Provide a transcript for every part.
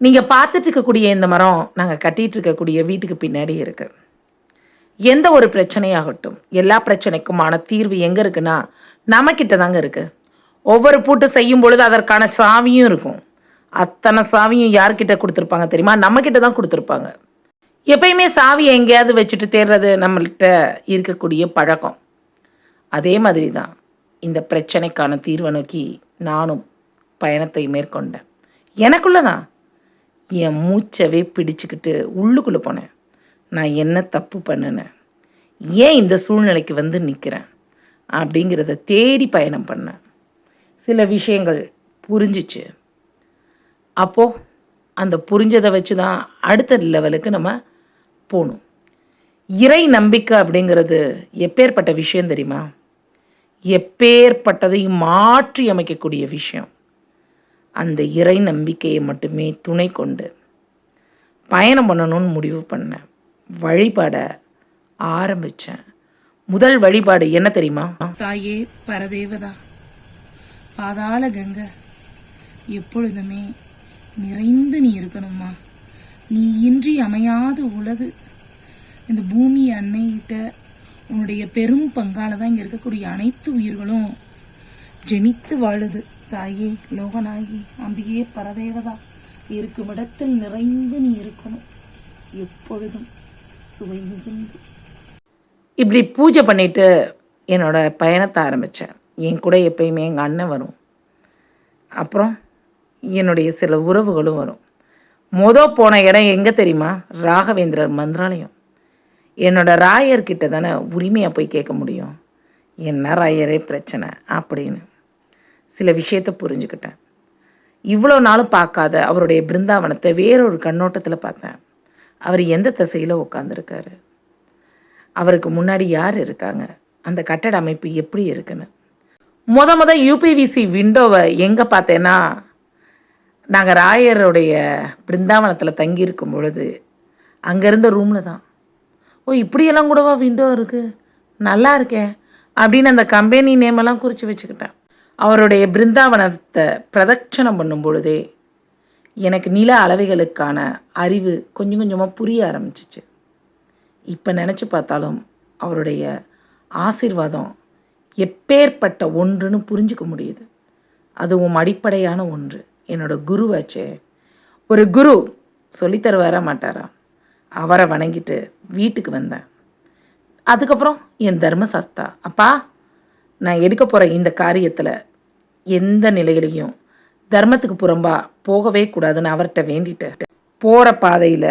நீங்கள் பார்த்துட்டு இருக்கக்கூடிய இந்த மரம் நாங்கள் கட்டிகிட்டு இருக்கக்கூடிய வீட்டுக்கு பின்னாடி இருக்குது. எந்த ஒரு பிரச்சனையாகட்டும், எல்லா பிரச்சனைக்குமான தீர்வு எங்கே இருக்குன்னா நம்மக்கிட்ட தாங்க இருக்குது. ஒவ்வொரு பூட்டு செய்யும் பொழுது அதற்கான சாவியும் இருக்கும். அத்தனை சாவியும் யார்கிட்ட கொடுத்துருப்பாங்க தெரியுமா? நம்மக்கிட்ட தான் கொடுத்துருப்பாங்க. எப்பயுமே சாவி எங்கேயாவது வச்சுட்டு தேடுறது நம்மள்கிட்ட இருக்கக்கூடிய பழக்கம். அதே மாதிரி தான் இந்த பிரச்சனைக்கான தீர்வை நோக்கி நானும் பயணத்தை மேற்கொண்டேன். எனக்குள்ளே தான் என் மூச்சவே பிடிச்சிக்கிட்டு உள்ளுக்குள்ளே போனேன். நான் என்ன தப்பு பண்ணினேன், ஏன் இந்த சூழ்நிலைக்கு வந்து நிற்கிறேன் அப்படிங்கிறத தேடி பயணம் பண்ணேன். சில விஷயங்கள் புரிஞ்சிச்சு. அப்போது அந்த புரிஞ்சதை வச்சு தான் அடுத்த லெவலுக்கு நம்ம போகணும். இறை நம்பிக்கை அப்படிங்கிறது எப்பேற்பட்ட விஷயம் தெரியுமா? எப்பேற்பட்டதையும் மாற்றி அமைக்கக்கூடிய விஷயம். அந்த இறை நம்பிக்கையை மட்டுமே துணை கொண்டு பயணம் பண்ணணும்னு முடிவு பண்ணேன். வழிபாட ஆரம்பித்தேன். முதல் வழிபாடு என்ன தெரியுமா? தாயே பரதேவதா, பாதாள கங்கை, எப்பொழுதுமே நிறைந்து நீ இருக்கணுமா. நீ இன்றி அமையாத உலகு. இந்த பூமி அன்னையிட்ட உன்னுடைய பெரும் பங்கால தான் இங்கே இருக்கக்கூடிய அனைத்து உயிர்களும் ஜெனித்து வாழுது. தாயே லோகநாயகி அம்பிகையே பரதேவதா, இருக்கும் இடத்தில் நிறைந்து நீ இருக்கணும், எப்பொழுதும் சுவை மிகுந்து. இப்படி பூஜை பண்ணிட்டு என்னோட பயணத்தை ஆரம்பித்தேன். என் கூட எப்பயுமே எங்கள் அண்ணன் வரும், அப்புறம் என்னுடைய சில உறவுகளும் வரும். போன இடம் எங்கே தெரியுமா? ராகவேந்திரர் மந்திராலயம். என்னோட ராயர்கிட்ட தானே உரிமையாக போய் கேட்க முடியும், என்ன ராயரே பிரச்சனை அப்படின்னு. சில விஷயத்தை புரிஞ்சுக்கிட்டேன். இவ்வளோ நாளும் பார்க்காத அவருடைய பிருந்தாவனத்தை வேறொரு கண்ணோட்டத்தில் பார்த்தேன். அவர் எந்த திசையில் உட்காந்துருக்காரு, அவருக்கு முன்னாடி யார் இருக்காங்க, அந்த கட்டட அமைப்பு எப்படி இருக்குன்னு. யூபிவிசி விண்டோவை எங்கே பார்த்தேன்னா, நாங்கள் ராயருடைய பிருந்தாவனத்தில் தங்கியிருக்கும் பொழுது அங்கே இருந்த ரூமில் தான். ஓ, இப்படியெல்லாம் கூடவா விண்டோ இருக்குது, நல்லா இருக்கேன் அப்படின்னு அந்த கம்பெனி நேமெல்லாம் குறித்து வச்சுக்கிட்டேன். அவருடைய பிருந்தாவனத்தை பிரதட்சணம் பண்ணும் பொழுதே எனக்கு நில அளவைகளுக்கான அறிவு கொஞ்சம் கொஞ்சமாக புரிய ஆரம்பிச்சிச்சு. இப்போ நினச்சி பார்த்தாலும் அவருடைய ஆசீர்வாதம் எப்பேற்பட்ட ஒன்றுன்னு புரிஞ்சுக்க முடியுது. அதுவும் அடிப்படையான ஒன்று. என்னோட குருவாச்சே, ஒரு குரு சொல்லித்தர வர மாட்டாரா, அவரை வணங்கிட்டு வீட்டுக்கு வந்தேன். அதுக்கப்புறம் என் தர்மசாஸ்தா, அப்பா நான் எடுக்க போகிற இந்த காரியத்தில் எந்த நிலையிலையும் தர்மத்துக்கு புறம்பா போகவே கூடாதுன்னு அவர்கிட்ட வேண்டிட்டு போகிற பாதையில்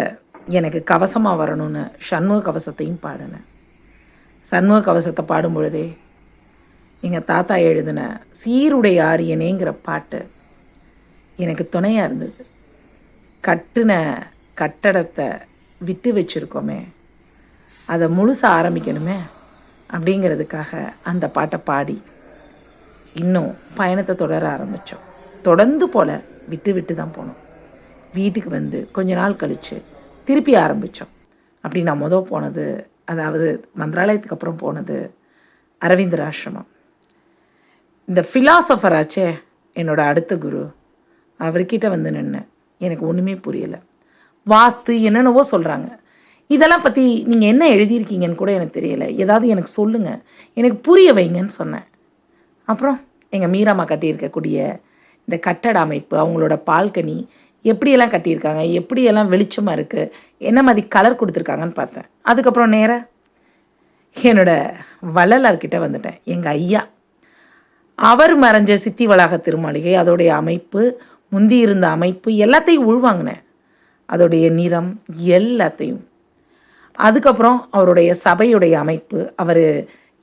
எனக்கு கவசமாக வரணும்னு சண்முக கவசத்தையும் பாடினேன். சண்முக கவசத்தை பாடும் பொழுதே எங்கள் தாத்தா எழுதின சீருடை ஆரியனேங்கிற பாட்டு எனக்கு துணையாக இருந்தது. கட்டின கட்டடத்தை விட்டு வச்சுருக்கோமே, அதை முழுசாக ஆரம்பிக்கணுமே அப்படிங்கிறதுக்காக அந்த பாட்டை பாடி இன்னும் பயணத்தை தொடர ஆரம்பித்தோம். தொடர்ந்து போல விட்டு விட்டு தான் போனோம். வீட்டுக்கு வந்து கொஞ்ச நாள் கழித்து திருப்பி ஆரம்பித்தோம். அப்படி நான் போனது, அதாவது மந்திராலயத்துக்கு அப்புறம் போனது அரவிந்தர் ஆசிரமம். இந்த ஃபிலாசபராச்சே என்னோடய அடுத்த குரு, அவர்கிட்ட வந்து நின்னேன். எனக்கு ஒன்றுமே புரியலை. வாஸ்து என்னென்னவோ சொல்கிறாங்க, இதெல்லாம் பற்றி நீங்கள் என்ன எழுதியிருக்கீங்கன்னு கூட எனக்கு தெரியலை, ஏதாவது எனக்கு சொல்லுங்கள், எனக்கு புரிய வைங்கன்னு சொன்னேன். அப்புறம் எங்கள் மீராமா கட்டியிருக்கக்கூடிய இந்த கட்டட அமைப்பு, அவங்களோட பால்கனி எப்படியெல்லாம் கட்டியிருக்காங்க, எப்படியெல்லாம் வெளிச்சமாக இருக்குது, என்ன மாதிரி கலர் கொடுத்துருக்காங்கன்னு பார்த்தேன். அதுக்கப்புறம் நேராக என்னோடய வள்ளலார்கிட்ட வந்துட்டேன். எங்கள் ஐயா, அவர் மறைஞ்ச சித்தி வளாக திருமாளிகை, அதோடைய அமைப்பு, முந்தி இருந்த அமைப்பு எல்லாத்தையும் உள்வாங்கினேன், அதோடைய நிறம் எல்லாத்தையும். அதுக்கப்புறம் அவருடைய சபையுடைய அமைப்பு, அவர்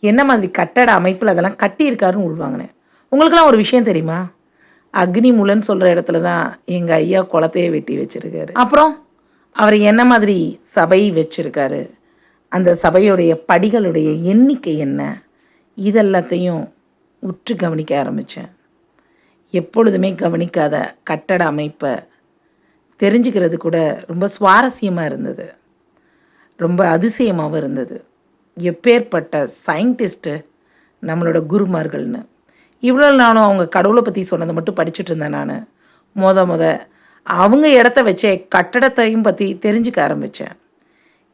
என்ன மாதிரி கட்டட அமைப்பில் அதெல்லாம் கட்டியிருக்காருன்னு உள்வாங்கினேன். உங்களுக்கெல்லாம் ஒரு விஷயம் தெரியுமா? அக்னி மூலன்னு சொல்கிற இடத்துல தான் எங்கள் ஐயா குளத்தையே வெட்டி வச்சுருக்காரு. அப்புறம் அவர் என்ன மாதிரி சபை வச்சுருக்காரு, அந்த சபையுடைய படிகளுடைய எண்ணிக்கை என்ன, இதெல்லாத்தையும் உற்று கவனிக்க ஆரம்பித்தேன். எப்பொழுதுமே கவனிக்காத கட்டட அமைப்பை தெரிஞ்சுக்கிறது கூட ரொம்ப சுவாரஸ்யமாக இருந்தது, ரொம்ப அதிசயமாகவும் இருந்தது. எப்பேற்பட்ட சயின்டிஸ்ட்டு நம்மளோட குருமார்கள்னு. இவ்வளோ நானும் அவங்க கடவுளை பற்றி சொன்னதை மட்டும் படிச்சுட்டு இருந்தேன். நான் அவங்க இடத்த வச்சே கட்டடத்தையும் பற்றி தெரிஞ்சுக்க ஆரம்பித்தேன்.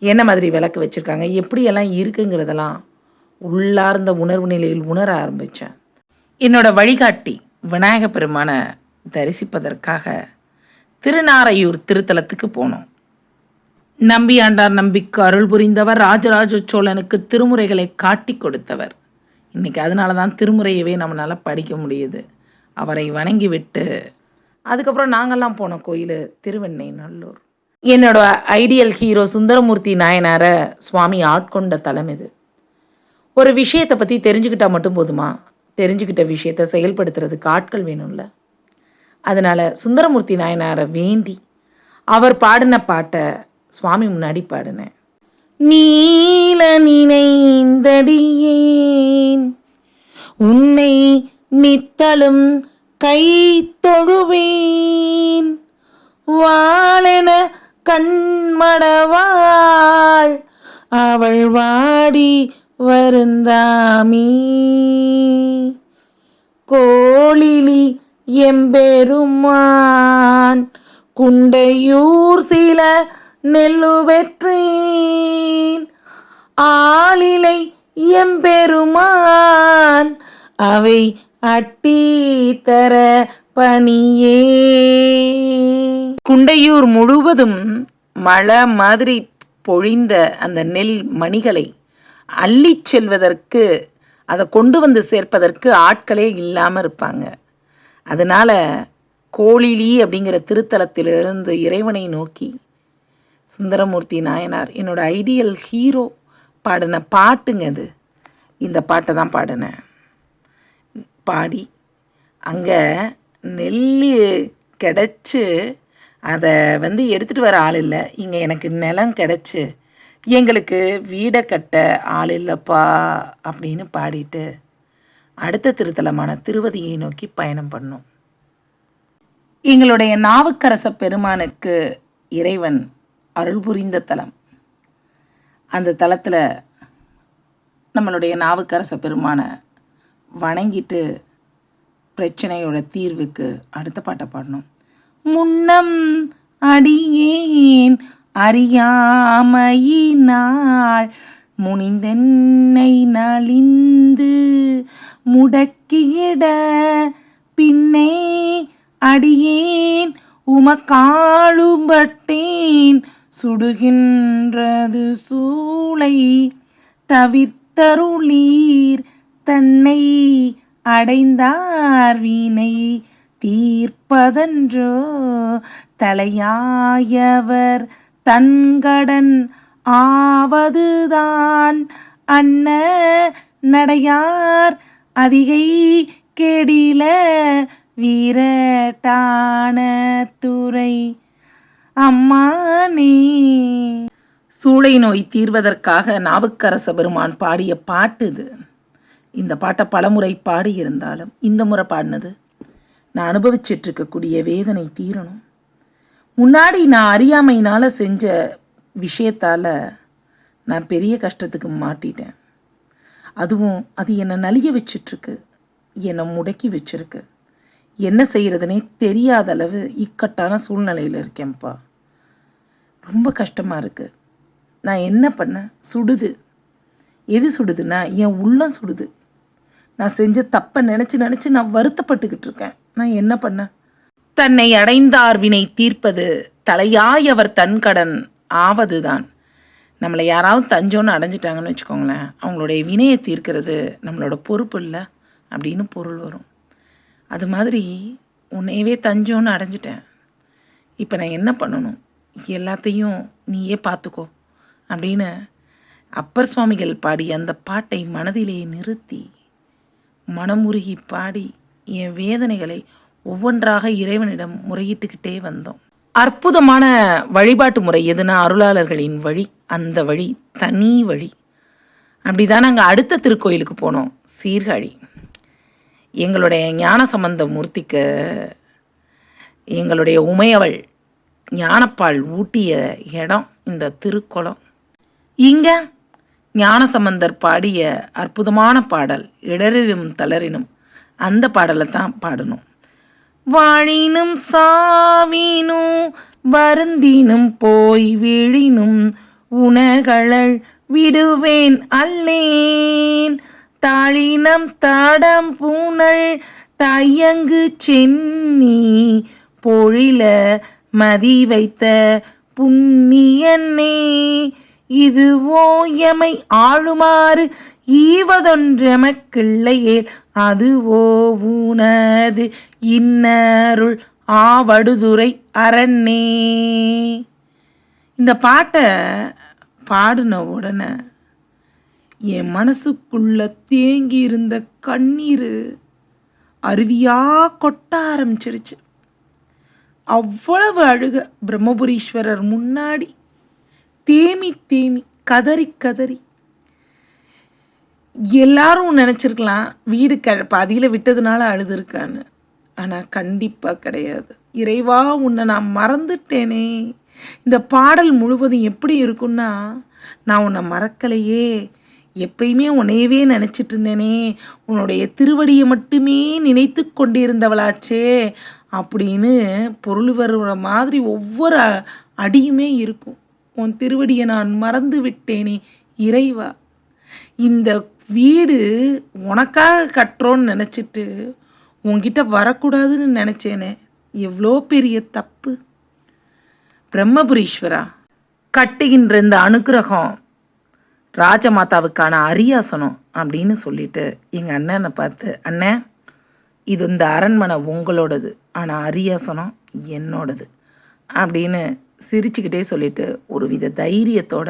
என்ன மாதிரி விளக்கு வச்சுருக்காங்க, எப்படியெல்லாம் இருக்குங்கிறதெல்லாம் உள்ளார்ந்த உணர்வு நிலையில் உணர ஆரம்பித்தேன். என்னோட வழிகாட்டி விநாயக பெருமானை தரிசிப்பதற்காக திருநாரையூர் திருத்தலத்துக்கு போனோம். நம்பியாண்டார் நம்பிக்கு அருள் புரிந்தவர், ராஜராஜ சோழனுக்கு திருமுறைகளை காட்டி கொடுத்தவர். இன்றைக்கி அதனால தான் திருமுறையவே நம்மளால் படிக்க முடியுது. அவரை வணங்கி விட்டு அதுக்கப்புறம் நாங்கள்லாம் போன கோயில் திருவெண்ணெய்நல்லூர். என்னோட ஐடியல் ஹீரோ சுந்தரமூர்த்தி நாயனாரை சுவாமி ஆட்கொண்ட தலம் இது. ஒரு விஷயத்தை பற்றி தெரிஞ்சுக்கிட்டால் மட்டும் போதுமா? தெரிஞ்சுக்கிட்ட விஷயத்தை செயல்படுத்துறதுக்கு ஆட்கள் வேணும்ல. அதனால் சுந்தரமூர்த்தி நாயனாரை வேண்டி அவர் பாடின பாட்டை சுவாமி முன்னாடி பாடினேன். நீல நினைந்தடியேன் உன்னை நித்தலும் கை தொழுவேன், வாழென கண்மடவாள் அவள் வாடி வருந்தாமீ, கோளிலி எம்பெருமான் குண்டையூர் சில நெல்லுவெற்றேன், ஆளிலை எம்பெருமான் அவை அட்டி தர பணியே. குண்டையூர் முழுவதும் மழை மாதிரி பொழிந்த அந்த நெல் மணிகளை அள்ளி செல்வதற்கு, அதை கொண்டு வந்து சேர்ப்பதற்கு ஆட்களே இல்லாமல் இருப்பாங்க. அதனால் கோளிலி அப்படிங்கிற திருத்தலத்திலிருந்து இறைவனை நோக்கி சுந்தரமூர்த்தி நாயனார், என்னோட ஐடியல் ஹீரோ, பாடின பாட்டுங்க அது. இந்த பாட்டை தான் பாடினேன். பாடி அங்கே நெல் கிடச்சி அதை எடுத்துகிட்டு வர ஆள் இல்லை. இங்கே எனக்கு நிலம் கிடச்சி எங்களுக்கு வீடை கட்ட ஆள் இல்லைப்பா அப்படின்னு பாடிட்டு அடுத்த திருத்தலமான திருவதியை நோக்கி பயணம் பண்ணோம். எங்களுடைய நாவுக்கரச பெருமானுக்கு இறைவன் அருள் புரிந்த தலம். அந்த தலத்தில் நம்மளுடைய நாவுக்கரச பெருமானை வணங்கிட்டு பிரச்சனையோட தீர்வுக்கு அடுத்த பாட்டை பாடணும். முன்னம் அடியேன் அறியாமையினாள் முனிந்தென்னை நலிந்து முடக்கிட, பின்னே அடியேன் உமக்காளும்பட்டேன் சுடுகின்றது சூளை தவிர்த்தருளீர், தன்னை அடைந்தார் வீணை தீர்ப்பதன்றோ, தலையாயவர் தன்கடன் ஆவதுதான் அன்ன நடையார் அதிகை கெடில வீரட்டான துறை அம்மானே. சூளை நோய் தீர்வதற்காக நாவுக்கரச பெருமான் பாடிய பாட்டு இது. இந்த பாட்டை பலமுறை பாடியிருந்தாலும் இந்த முறை பாடினது நான் அனுபவிச்சுட்டு இருக்கக்கூடிய வேதனை தீரணும். முன்னாடி நான் அறியாமையினால் செஞ்ச விஷயத்தால் நான் பெரிய கஷ்டத்துக்கு மாட்டிட்டேன். அதுவும் அது என்னை நலிய வச்சிட்ருக்கு, என்னை முடக்கி வச்சிருக்கு. என்ன செய்கிறதுனே தெரியாத அளவு இக்கட்டான சூழ்நிலையில் இருக்கேன்ப்பா. ரொம்ப கஷ்டமாக இருக்குது. நான் என்ன பண்ணேன்? சுடுது. எது சுடுதுன்னா என் உள்ளம் சுடுது. நான் செஞ்ச தப்பை நினச்சி நான் வருத்தப்பட்டுக்கிட்டு இருக்கேன். நான் என்ன பண்ணேன்? தன்னை அடைந்தார் வினை தீர்ப்பது தலையாயவர் தன்கடன் ஆவது தான். நம்மளை யாராவது தஞ்சோன்னு அடைஞ்சிட்டாங்கன்னு வச்சுக்கோங்களேன், அவங்களுடைய வினையை தீர்க்கிறது நம்மளோட பொறுப்பு இல்லை அப்படின்னு பொருள் வரும். அது மாதிரி உன்னையவே தஞ்சோன்னு அடைஞ்சிட்டேன். இப்போ நான் என்ன பண்ணணும்? எல்லாத்தையும் நீயே பார்த்துக்கோ அப்படின்னு அப்பர் சுவாமிகள் பாடி அந்த பாட்டை மனதிலே நிறுத்தி மனமுருகி பாடி என் வேதனைகளை ஒவ்வொன்றாக இறைவனிடம் முறையிட்டுக்கிட்டே வந்தோம். அற்புதமான வழிபாட்டு முறை எதுனா அருளாளர்களின் வழி. அந்த வழி தனி வழி. அப்படிதான் நாங்கள் அடுத்த திருக்கோயிலுக்கு போனோம், சீர்காழி. எங்களுடைய ஞான சம்பந்த மூர்த்திக்கு எங்களுடைய உமையவள் ஞானப்பால் ஊட்டிய இடம் இந்த திருக்குளம். இங்கே ஞானசம்பந்தர் பாடிய அற்புதமான பாடல் இடரினும் தளரினும் அந்த பாடலை தான் பாடணும். வாழினும் சாவினும் வருந்தினும் போய் வீழினும் உணகளள் விடுவேன் அல்லேன். தாழினம் தாடம் பூனல் தையங்கு சென்னி பொழில மதி வைத்த புண்ணியன்னே. இதுவோ எமை ஆளுமாறு ஈவதொன்றெமக்கிள்ளையேல் அதுவோ ஊனது இன்னருள் ஆவடுதுறை அரண்ணே. இந்த பாட்டை பாடின உடனே என் மனசுக்குள்ள தேங்கி இருந்த கண்ணீர் அருவியா கொட்ட ஆரம்பிச்சிருச்சு. அவ்வளவு அழுக பிரம்மபுரீஸ்வரர் முன்னாடி தேமி தேமி கதறி கதறி. எல்லாரும் நினச்சிருக்கலாம் வீடு பாதியில் விட்டதுனால அழுதுருக்கான்னு. ஆனால் கண்டிப்பாக கிடையாது. இறைவா உன்னை நான் மறந்துட்டேனே. இந்த பாடல் முழுவதும் எப்படி இருக்குன்னா, நான் உன்னை மறக்கலையே, எப்பயுமே உன்னையவே நினச்சிட்டு இருந்தேனே, உன்னுடைய திருவடியை மட்டுமே நினைத்து கொண்டிருந்தவளாச்சே அப்படின்னு பொருள் வருகிற மாதிரி ஒவ்வொரு அடியுமே இருக்கும். உன் திருவடியை நான் மறந்து விட்டேனே இறைவா. இந்த வீடு உனக்காக கட்டுறோன்னு நினச்சிட்டு உன்கிட்ட வரக்கூடாதுன்னு நினச்சேனே, எவ்வளோ பெரிய தப்பு. பிரம்மபுரீஸ்வரா, கட்டுகின்ற இந்த அனுக்கிரகம் ராஜமாதாவுக்கான அரியாசனம் அப்படின்னு சொல்லிட்டு எங்கள் அண்ணனை பார்த்து, அண்ணன் இது இந்த அரண்மனை உங்களோடது, ஆனால் அரியாசனம் என்னோடது அப்படின்னு சிரிச்சுக்கிட்டே சொல்லிட்டு ஒரு வித தைரியத்தோட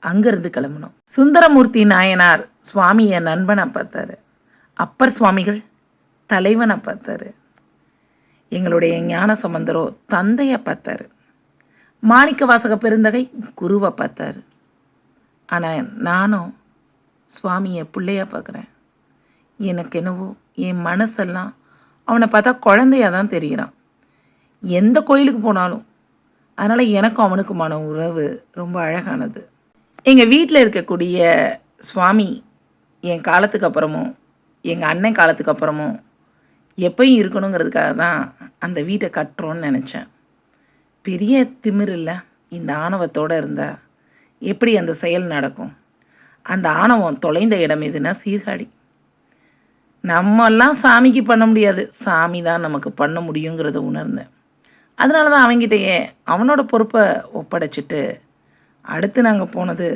அங்கேருந்து கிளம்பணும். சுந்தரமூர்த்தி நாயனார் சுவாமியை நண்பனை பார்த்தாரு. அப்பர் சுவாமிகள் தலைவனை பார்த்தாரு. எங்களுடைய ஞான சம்பந்தரோ தந்தையை பார்த்தாரு. மாணிக்க வாசக பெருந்தகை குருவை பார்த்தாரு. ஆனால் நானும் சுவாமியை பிள்ளையாக பார்க்குறேன். எனக்கு என்னவோ என் மனசெல்லாம் அவனை பார்த்தா குழந்தையாக தான் தெரிகிறான், எந்த கோயிலுக்கு போனாலும். அதனால் எனக்கும் அவனுக்குமான உறவு ரொம்ப அழகானது. எங்கள் வீட்டில் இருக்கக்கூடிய சுவாமி என் காலத்துக்கு அப்புறமும் எங்கள் அண்ணன் காலத்துக்கு அப்புறமும் எப்பயும் இருக்கணுங்கிறதுக்காக தான் அந்த வீட்டை கட்டுறோன்னு நினச்சேன். பெரிய திமிர் இல்லை, இந்த ஆணவத்தோடு இருந்தால் எப்படி அந்த செயல் நடக்கும்? அந்த ஆணவம் தொலைந்த இடம் எதுனா சீர்காழி. நம்மெல்லாம் சாமிக்கு பண்ண முடியாது, சாமி தான் நமக்கு பண்ண முடியுங்கிறத உணர்ந்தேன். அதனால தான் அவங்கிட்டயே அவனோட பொறுப்பை ஒப்படைச்சிட்டு அடுத்து நாங்கள் போனது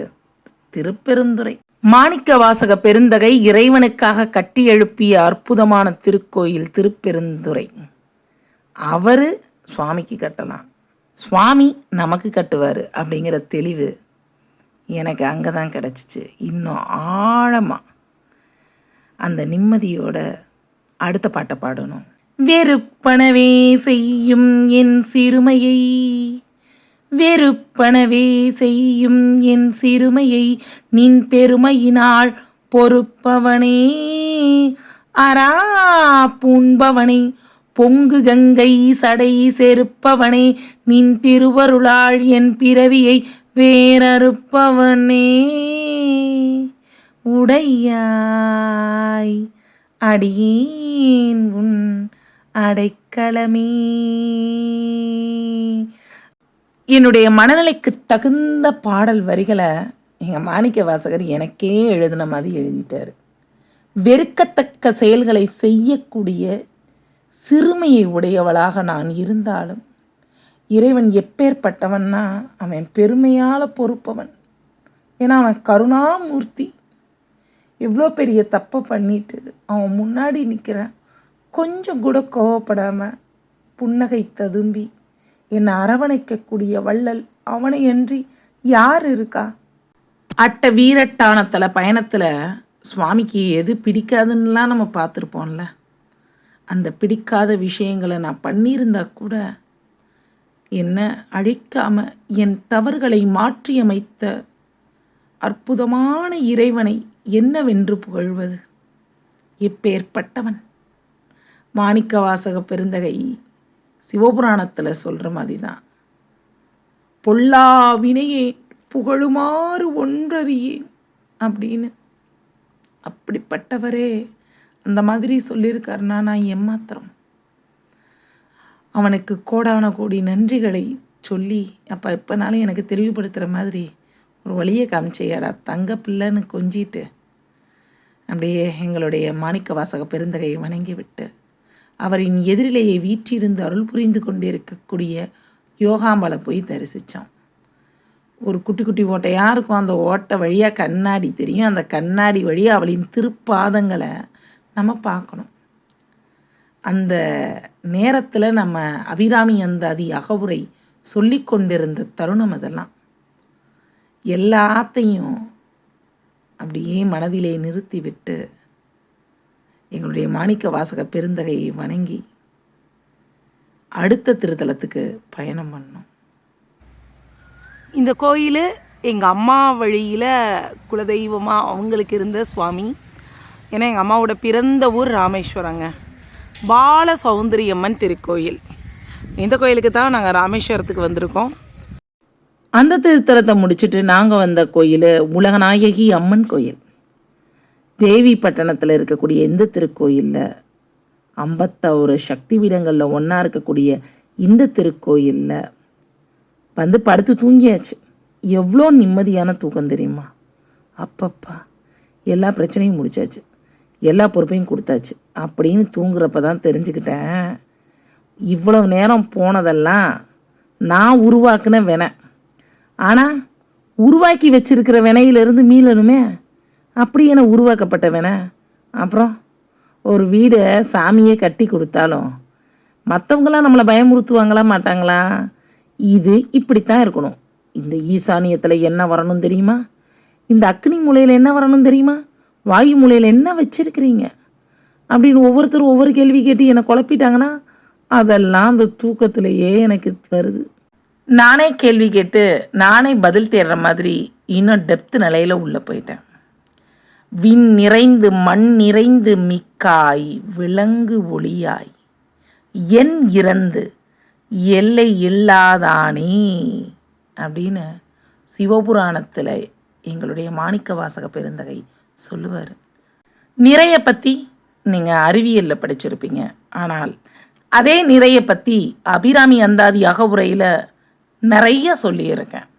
திருப்பெருந்துறை. மாணிக்க வாசக பெருந்தகை இறைவனுக்காக கட்டி எழுப்பிய அற்புதமான திருக்கோயில் திருப்பெருந்துறை. அவர் சுவாமிக்கு கட்டலாம், சுவாமி நமக்கு கட்டுவார் அப்படிங்கிற தெளிவு எனக்கு அங்கே தான் கிடச்சிச்சு. இன்னும் ஆழமாக அந்த நிம்மதியோட அடுத்த பாட்டை பாடணும். வெறுப்பனவே செய்யும் என் சிறுமையை, வெறுப்பனவே செய்யும் என் சிறுமையை நின் பெருமையினால் பொறுப்பவனே. அரா பூண்பவனே, பொங்கு கங்கை சடை செருப்பவனே, நின் திருவருளால் என் பிறவியை வேறறுப்பவனே. உடையாய் அடியேன் உன் அடைக்கலமே. என்னுடைய மனநிலைக்கு தகுந்த பாடல் வரிகளை எங்கள் மாணிக்க வாசகர் எனக்கே எழுதின மாதிரி எழுதிட்டார். வெறுக்கத்தக்க செயல்களை செய்யக்கூடிய சிறுமையை உடையவளாக நான் இருந்தாலும் இறைவன் எப்பேற்பட்டவன்னா அவன் பெருமையால் பொறுப்பவன். ஏன்னா அவன் கருணாமூர்த்தி. எவ்வளோ பெரிய தப்பை பண்ணிட்டு அவன் முன்னாடி நிற்கிறான், கொஞ்சம் கூட கோவப்படாமல் புன்னகை ததும்பி என்னை அரவணைக்கக்கூடிய வள்ளல் அவனையன்றி யார் இருக்கா? அட்ட வீரட்டானத்தில் பயணத்தில் சுவாமிக்கு எது பிடிக்காதுன்னெலாம் நம்ம பார்த்துருப்போம்ல. அந்த பிடிக்காத விஷயங்களை நான் பண்ணியிருந்தா கூட என்னை அழிக்காமல் என் தவறுகளை மாற்றியமைத்த அற்புதமான இறைவனை என்னவென்று புகழ்வது? எப்பேற்பட்டவன்! மாணிக்க வாசக பெருந்தகை சிவபுராணத்தில் சொல்கிற மாதிரி தான், பொல்லா வினையே புகழுமாறு ஒன்றறியேன் அப்படின்னு. அப்படிப்பட்டவரே அந்த மாதிரி சொல்லியிருக்காருன்னா நான் ஏமாத்திரம். அவனுக்கு கோடான கோடி நன்றிகளை சொல்லி எப்போனாலும் எனக்கு தெளிவுபடுத்துகிற மாதிரி ஒரு வழியை காமிச்சையாடா தங்க பிள்ளைன்னு கொஞ்சிட்டு அப்படியே எங்களுடைய மாணிக்க வாசக பெருந்தகையை வணங்கி விட்டு அவரின் எதிரிலேயே வீற்றிருந்து அருள் புரிந்து கொண்டிருக்கக்கூடிய யோகாம்பலை போய் தரிசித்தோம். ஒரு குட்டி குட்டி ஓட்டையாக இருக்கும், அந்த ஓட்டை வழியாக கண்ணாடி தெரியும், அந்த கண்ணாடி வழியாக அவளின் திருப்பாதங்களை நம்ம பார்க்கணும். அந்த நேரத்தில் நம்ம அபிராமி அந்தாதி அகவுரை சொல்லி கொண்டிருந்த தருணம் அதெல்லாம் எல்லாத்தையும் அப்படியே மனதிலே நிறுத்திவிட்டு எங்களுடைய மாணிக்க வாசக பெருந்தகையை வணங்கி அடுத்த திருத்தலத்துக்கு பயணம் பண்ணோம். இந்த கோயில் எங்கள் அம்மா வழியில் குலதெய்வமாக அவங்களுக்கு இருந்த சுவாமி. ஏன்னா எங்கள் அம்மாவோட பிறந்த ஊர் ராமேஸ்வரங்க. பால சௌந்தரியம்மன் திருக்கோயில். இந்த கோயிலுக்கு தான் நாங்கள் ராமேஸ்வரத்துக்கு வந்திருக்கோம். அந்த திருத்தலத்தை முடிச்சுட்டு நாங்கள் வந்த கோயில் உலகநாயகி அம்மன் கோயில். தேவி பட்டணத்தில் இருக்கக்கூடிய இந்த திருக்கோயிலில் 51 சக்தி பீடங்களில் ஒன்றா இருக்கக்கூடிய இந்த திருக்கோயிலில் வந்து படுத்து தூங்கியாச்சு. எவ்வளோ நிம்மதியான தூக்கம் தெரியுமா? அப்பப்பா எல்லா பிரச்சனையும் முடிச்சாச்சு, எல்லா பொறுப்பையும் கொடுத்தாச்சு அப்படின்னு தூங்குறப்ப தான் தெரிஞ்சுக்கிட்டேன், இவ்வளவு நேரம் போனதெல்லாம் நான் உருவாக்குன வினை. ஆனால் உருவாக்கி வச்சிருக்கிற வினையிலிருந்து மீளணுமே, அப்படி என உருவாக்கப்பட்ட வினை. அப்புறம் ஒரு வீடை சாமியே கட்டி கொடுத்தாலும் மற்றவங்களாம் நம்மளை பயமுறுத்துவாங்களா மாட்டாங்களா? இது இப்படித்தான் இருக்கணும். இந்த ஈசானியத்தில் என்ன வரணும் தெரியுமா? இந்த அக்னி மூலையில் என்ன வரணும் தெரியுமா? வாயு மூலையில் என்ன வச்சிருக்கிறீங்க அப்படின்னு ஒவ்வொருத்தரும் ஒவ்வொரு கேள்வி கேட்டு என்னை குழப்பிட்டாங்கன்னா அதெல்லாம் அந்த தூக்கத்திலேயே எனக்கு வருது. நானே கேள்வி கேட்டு நானே பதில் தேடுற மாதிரி இன்னும் டெப்த் நிலையில் உள்ளே போயிட்டேன். விண் நிறைந்து மண் நிறைந்து மிக்காய் விலங்கு ஒளியாய் என் இறந்து எல்லை இல்லாதானே அப்படின்னு சிவபுராணத்தில் எங்களுடைய மாணிக்க வாசக பெருந்தகை சொல்லுவார். நிறைய பற்றி நீங்கள் அறிவியலில் படிச்சிருப்பீங்க, ஆனால் அதே நிறைய பற்றி அபிராமி அந்தாதி அகவுரையில் நிறைய சொல்லியிருக்கேன்.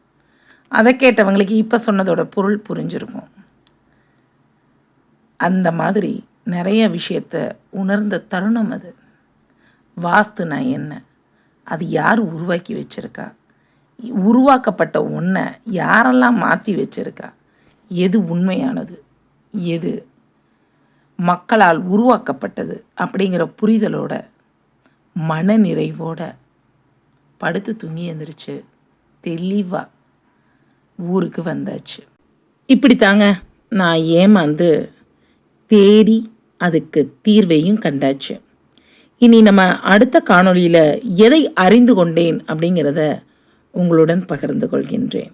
அதை கேட்டவங்களுக்கு இப்போ சொன்னதோட பொருள் புரிஞ்சிருக்கும். அந்த மாதிரி நிறைய விஷயத்தை உணர்ந்த தருணம் அது. வாஸ்துனா என்ன, அது யார் உருவாக்கி வச்சுருக்கா, உருவாக்கப்பட்ட ஒன்றை யாரெல்லாம் மாற்றி வச்சுருக்கா, எது உண்மையானது, எது மக்களால் உருவாக்கப்பட்டது அப்படிங்கிற புரிதலோட மன நிறைவோட படுத்து தூங்கி எழுந்திரிச்சு தெளிவாக ஊருக்கு வந்தாச்சு. இப்படித்தாங்க நான் ஏமாந்து தேடி அதுக்கு தீர்வையும் கண்டாச்சு. இனி நம்ம அடுத்த காணொளியில் எதை அறிந்து கொண்டேன் அப்படிங்கிறத உங்களுடன் பகிர்ந்து கொள்கின்றேன்.